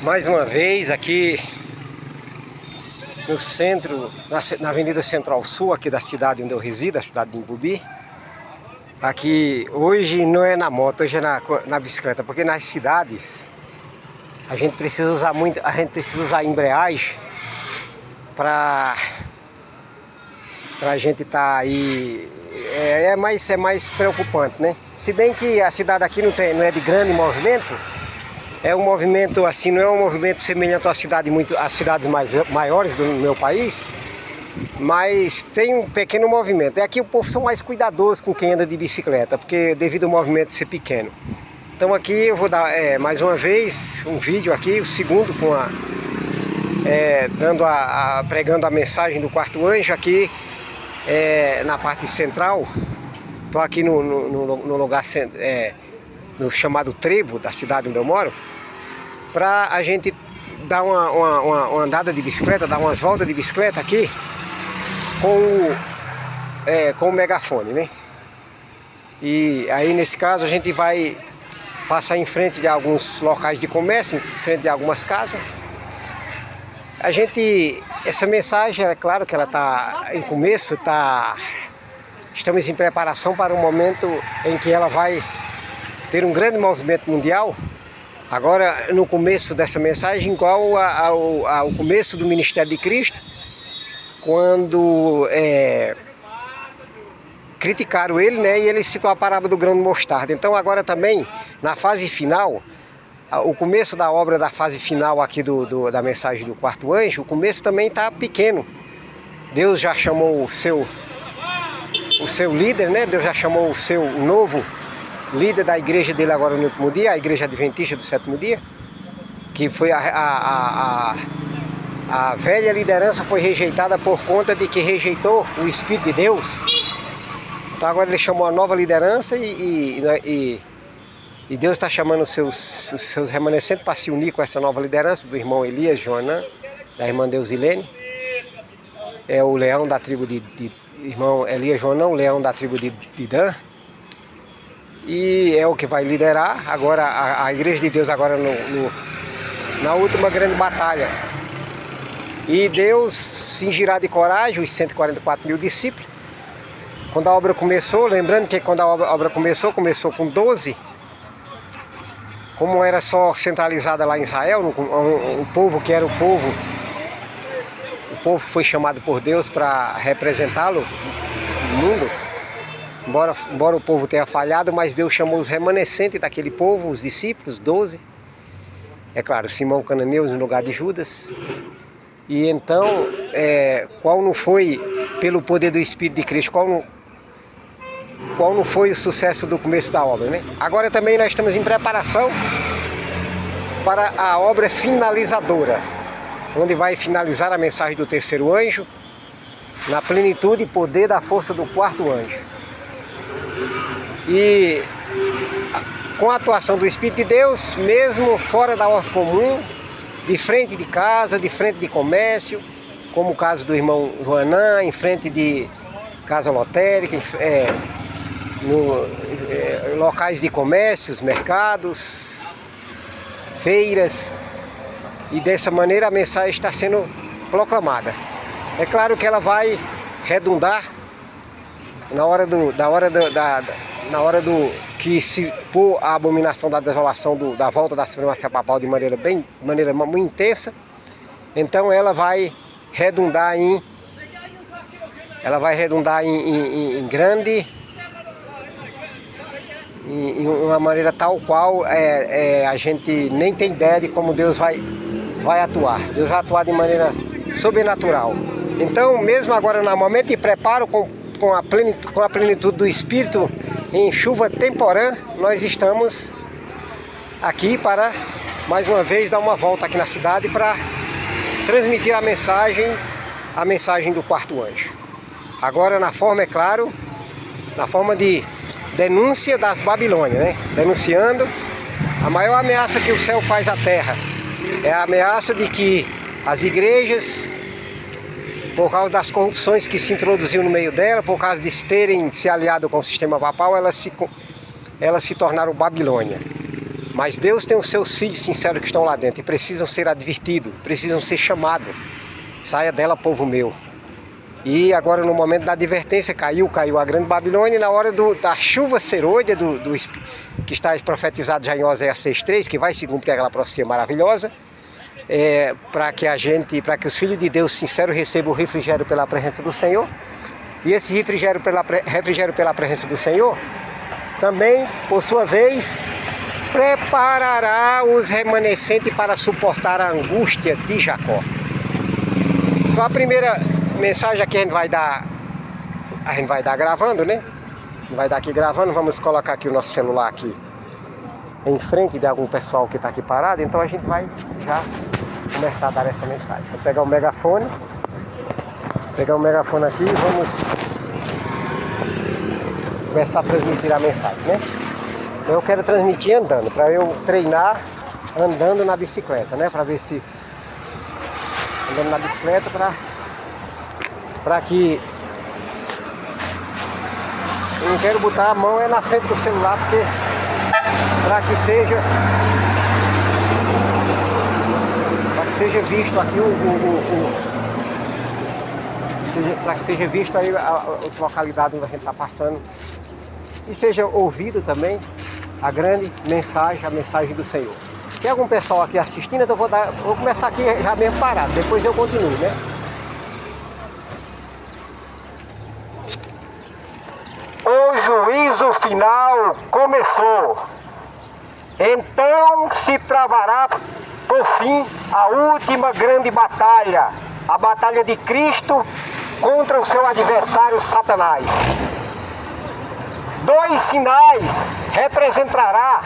Mais uma vez aqui no centro, na Avenida Central Sul aqui da cidade onde eu resido, a cidade de Imbubi. Aqui hoje não é na moto, hoje é na bicicleta, porque nas cidades a gente precisa usar embreagem para a gente estar aí. É mais preocupante, né? Se bem que a cidade aqui não é de grande movimento, é um movimento assim, não é um movimento semelhante às cidades maiores do meu país, mas tem um pequeno movimento. Aqui o povo são mais cuidadosos com quem anda de bicicleta, porque devido ao movimento ser pequeno. Então aqui eu vou dar mais uma vez um vídeo aqui, o segundo com pregando a mensagem do quarto anjo aqui na parte central. Estou aqui no lugar no chamado Trevo da cidade onde eu moro, para a gente dar uma andada de bicicleta, dar umas voltas de bicicleta aqui com o megafone, né? E aí nesse caso a gente vai passar em frente de alguns locais de comércio, em frente de algumas casas. Essa mensagem, é claro que ela está em começo, estamos em preparação para um momento em que ela vai ter um grande movimento mundial. Agora, no começo dessa mensagem, igual ao começo do Ministério de Cristo, quando criticaram ele, né, e ele citou a parábola do grão de mostarda. Então agora também, na fase final, o começo da obra da fase final aqui da mensagem do quarto anjo, o começo também está pequeno. Deus já chamou o seu líder, né? Deus já chamou o seu novo líder da igreja dele agora no último dia, a igreja adventista do sétimo dia, que foi a velha liderança foi rejeitada por conta de que rejeitou o Espírito de Deus. Então agora ele chamou a nova liderança e Deus está chamando os seus remanescentes para se unir com essa nova liderança do irmão Elias Joanã, da irmã Deusilene. É o leão da tribo de irmão Elias Joanã, o leão da tribo de Dan. E é o que vai liderar agora a igreja de Deus agora na última grande batalha. E Deus cingirá de coragem os 144 mil discípulos. Quando a obra começou, lembrando que quando a obra começou com 12. Como era só centralizada lá em Israel, o povo que era o povo foi chamado por Deus para representá-lo no mundo. Embora o povo tenha falhado, mas Deus chamou os remanescentes daquele povo, os discípulos, 12. É claro, Simão Cananeu no lugar de Judas. E então, qual não foi, pelo poder do Espírito de Cristo, qual não foi o sucesso do começo da obra, né? Agora também nós estamos em preparação para a obra finalizadora, onde vai finalizar a mensagem do terceiro anjo, na plenitude e poder da força do quarto anjo. E com a atuação do Espírito de Deus, mesmo fora da ordem comum, de frente de casa, de frente de comércio, como o caso do irmão Joanã, em frente de casa lotérica, locais de comércios, mercados, feiras, e dessa maneira a mensagem está sendo proclamada. É claro que ela vai redundar na hora que se pôr a abominação da desolação da volta da supremacia papal de maneira muito intensa. Então ela vai redundar em grande, em uma maneira tal qual a gente nem tem ideia de como Deus vai atuar. Deus vai atuar de maneira sobrenatural. Então, mesmo agora no momento de preparo com a plenitude do Espírito em chuva temporã, nós estamos aqui para mais uma vez dar uma volta aqui na cidade para transmitir a mensagem do quarto anjo. Agora na forma, é claro, na forma de denúncia das Babilônias, né? Denunciando a maior ameaça que o céu faz à terra. É a ameaça de que as igrejas, por causa das corrupções que se introduziu no meio dela, por causa de terem se aliado com o sistema papal, elas se tornaram Babilônia. Mas Deus tem os seus filhos sinceros que estão lá dentro e precisam ser advertidos, precisam ser chamados. Saia dela, povo meu. E agora no momento da advertência caiu a grande Babilônia, e na hora da chuva serôdia, que está profetizado já em Oséias 6,3, que vai se cumprir aquela profecia maravilhosa, para que os filhos de Deus sinceros recebam o refrigério pela presença do Senhor. E esse refrigério pela presença do Senhor, também, por sua vez, preparará os remanescentes para suportar a angústia de Jacó. Então a primeira mensagem que a gente vai dar gravando, né? Vai dar aqui gravando, vamos colocar aqui o nosso celular aqui em frente de algum pessoal que está aqui parado, então a gente vai já começar a dar essa mensagem. Vou pegar o megafone aqui e vamos começar a transmitir a mensagem, né? Eu quero transmitir andando, para eu treinar andando na bicicleta, né? Para ver se andando na bicicleta para que eu não quero botar a mão na frente do celular, porque para que seja visto aqui para que seja visto aí as localidades onde a gente está passando e seja ouvido também a grande mensagem, a mensagem do Senhor. Tem algum pessoal aqui assistindo, então vou começar aqui já mesmo parado, depois eu continuo, né? O juízo final começou. Então se travará por fim a última grande batalha, a batalha de Cristo contra o seu adversário Satanás. 2 sinais representará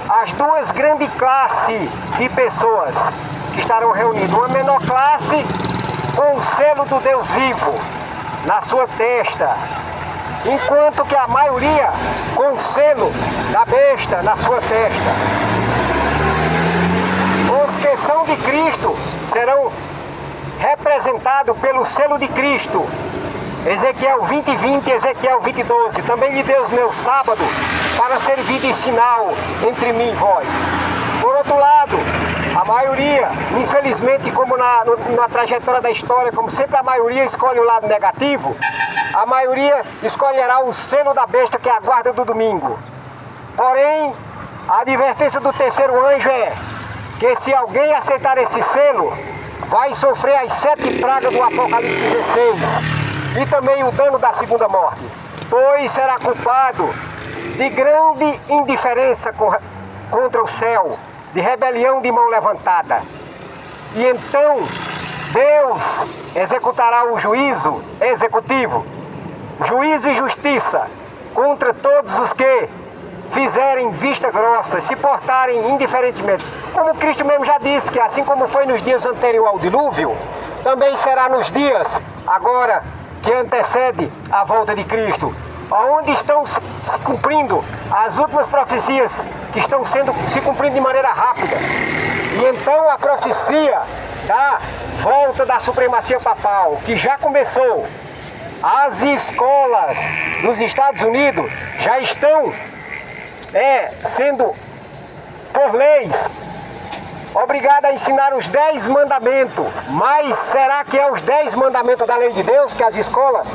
as duas grandes classes de pessoas que estarão reunidas. Uma menor classe com o selo do Deus vivo na sua testa, enquanto que a maioria com o selo da besta na sua testa. Os que são de Cristo serão representados pelo selo de Cristo. Ezequiel 20:20 e Ezequiel 20:12. Também lhe deu os meus sábados para servir de sinal entre mim e vós. Por outro lado, a maioria, infelizmente, como na trajetória da história, como sempre a maioria escolhe o lado negativo, a maioria escolherá o selo da besta, que é a guarda do domingo. Porém, a advertência do terceiro anjo é que se alguém aceitar esse selo, vai sofrer as 7 pragas do Apocalipse 16 e também o dano da segunda morte, pois será culpado de grande indiferença contra o céu, de rebelião de mão levantada. E então Deus executará o juízo executivo, juízo e justiça contra todos os que fizerem vista grossa, se portarem indiferentemente. Como Cristo mesmo já disse, que assim como foi nos dias anteriores ao dilúvio, também será nos dias agora que antecede a volta de Cristo, onde estão se cumprindo as últimas profecias que estão se cumprindo de maneira rápida. E então a profecia da volta da supremacia papal, que já começou. As escolas dos Estados Unidos já estão sendo, por leis, obrigada a ensinar os 10 mandamentos. Mas será que é os 10 mandamentos da lei de Deus que as escolas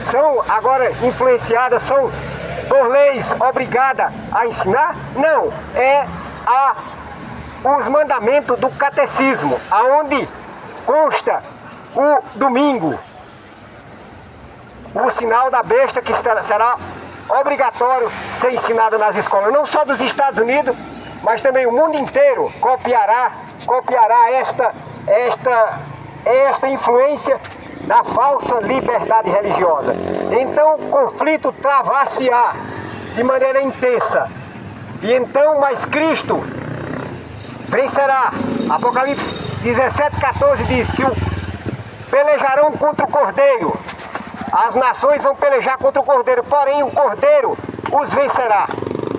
são agora influenciadas, são por leis obrigadas a ensinar? Não, os mandamentos do catecismo, aonde consta o domingo, o sinal da besta, que será obrigatório ser ensinado nas escolas, não só dos Estados Unidos, mas também o mundo inteiro copiará esta influência da falsa liberdade religiosa. Então o conflito travar-se-á de maneira intensa. E então, mas Cristo vencerá. Apocalipse 17:14 diz que pelejarão contra o Cordeiro. As nações vão pelejar contra o Cordeiro, porém o Cordeiro os vencerá.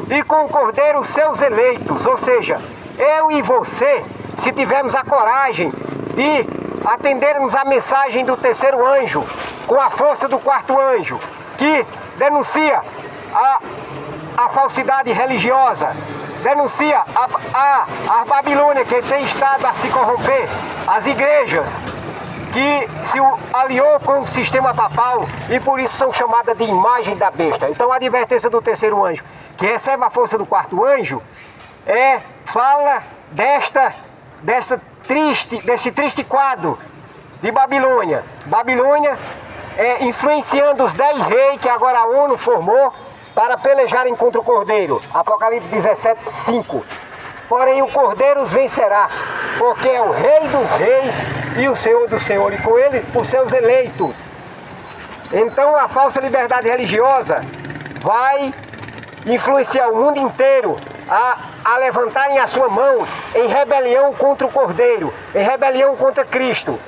E com o Cordeiro os seus eleitos, ou seja, eu e você, se tivermos a coragem de atendermos a mensagem do terceiro anjo, com a força do quarto anjo, que denuncia a falsidade religiosa, denuncia a Babilônia, que tem estado a se corromper, as igrejas que se aliou com o sistema papal e por isso são chamadas de imagem da besta. Então a advertência do terceiro anjo, que recebe a força do quarto anjo, fala desse triste quadro de Babilônia. Babilônia influenciando os 10 reis que agora a ONU formou para pelejarem contra o Cordeiro. Apocalipse 17, 5. Porém o Cordeiro os vencerá, porque é o Rei dos reis e o Senhor dos senhores, e com ele os seus eleitos. Então a falsa liberdade religiosa vai influenciar o mundo inteiro a levantarem a sua mão em rebelião contra o Cordeiro, em rebelião contra Cristo.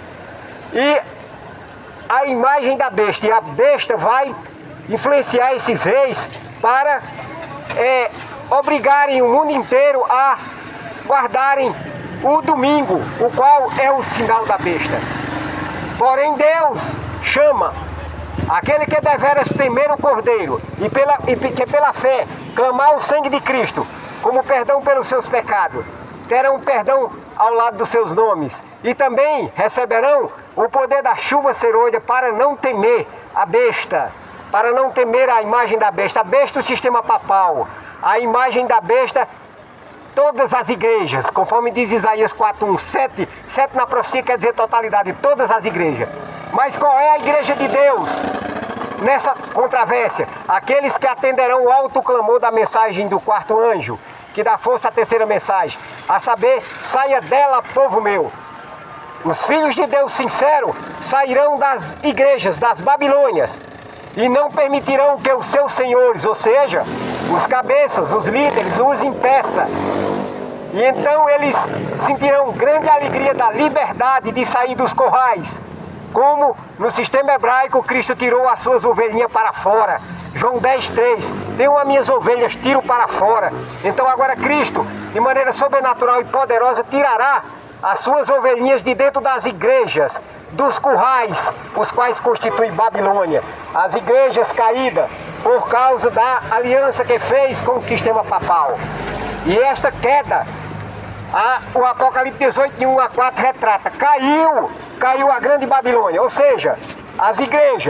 E a imagem da besta, e a besta vai influenciar esses reis para obrigarem o mundo inteiro a guardarem o domingo, o qual é o sinal da besta. Porém Deus chama aquele que deveras temer o Cordeiro e que pela fé clamar o sangue de Cristo como perdão pelos seus pecados, terão perdão ao lado dos seus nomes, e também receberão o poder da chuva serôdia para não temer a besta, para não temer a imagem da besta. A besta, o sistema papal, a imagem da besta, todas as igrejas, conforme diz Isaías 4:1, 7 na profecia quer dizer totalidade, todas as igrejas. Mas qual é a igreja de Deus nessa controvérsia? Aqueles que atenderão o alto clamor da mensagem do quarto anjo, que dá força à terceira mensagem, a saber, saia dela, povo meu. Os filhos de Deus sinceros sairão das igrejas, das Babilônias, e não permitirão que os seus senhores, ou seja, os cabeças, os líderes, os impeça. E então eles sentirão grande alegria da liberdade de sair dos corrais. Como no sistema hebraico, Cristo tirou as suas ovelhinhas para fora. João 10:3, tenho as minhas ovelhas, tiro para fora. Então agora Cristo, de maneira sobrenatural e poderosa, tirará as suas ovelhinhas de dentro das igrejas, dos currais, os quais constituem Babilônia. As igrejas caídas por causa da aliança que fez com o sistema papal. E esta queda, o Apocalipse 18, de 1 a 4 retrata, caiu a grande Babilônia, ou seja, as igrejas.